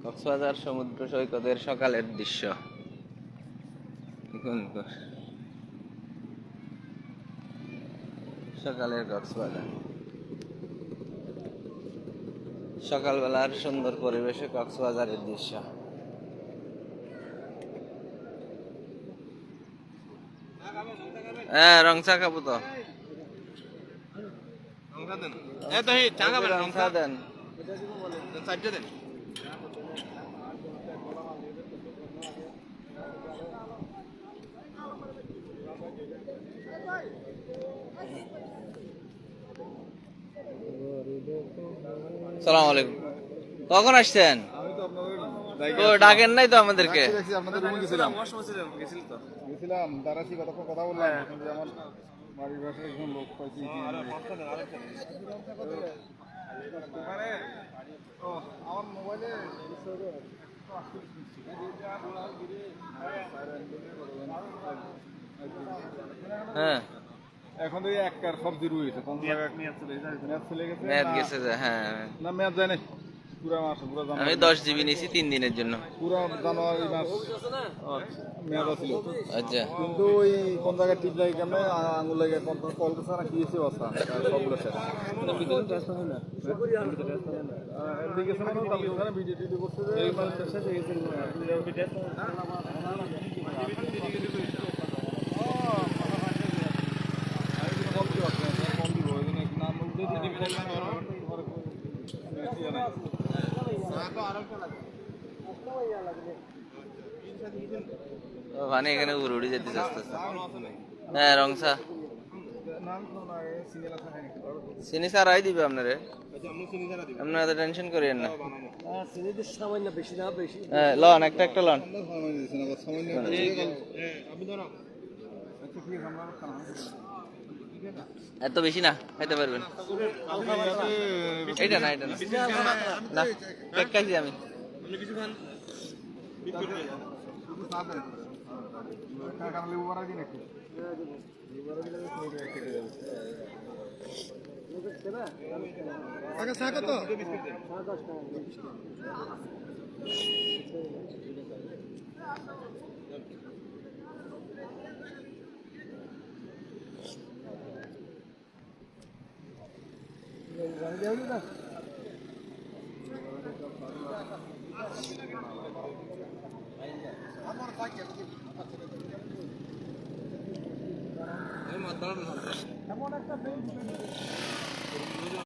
কক্সবাজার সমুদ্র সৈকতের সকালের দৃশ্য। সকালের কক্সবাজার, সকালবেলার সুন্দর পরিবেশে কক্সবাজারের দৃশ্য। হ্যাঁ, রং চা খাবো তো। রং চা দেন। সালাম আলাইকুম। কখন আসছেন? ডাকেন নাই তো আমাদেরকে। কথা বললাম আমার বাড়ির পাশে একজন লোক পাইছি। আমার মোবাইলে হ্যাঁ, এখন তো একটার সব জিরো হয়েছে। মেয়াদ গেছে যে। হ্যাঁ, না মেয়াদ যায় না, পুরা মাস, পুরা আমি 10 জিবি নিয়েছি 3 দিনের জন্য। পুরা জানুয়ারি মাস মেয়াদ ছিল। আচ্ছা, কিন্তু ওই কোন জায়গায় টিপ লাগে কেমন আঙুল লাগে কল করছে না কি হয়েছে অবস্থা সবগুলো শেষ। ভিডিও টিডিও করছে মানে এখানে উড়ে যেতে আস্তে আস্তে। হ্যাঁ, রং চা চিনি ছাড়াই দিবে আপনারে, আপনারা তো টেনশন করেন না। হ্যাঁ, লন একটা একটা লন। এত বেশি না, খাইতে পারবেন। এইটা না, এটা না, না কেক খাইছি আমি। এমন একটা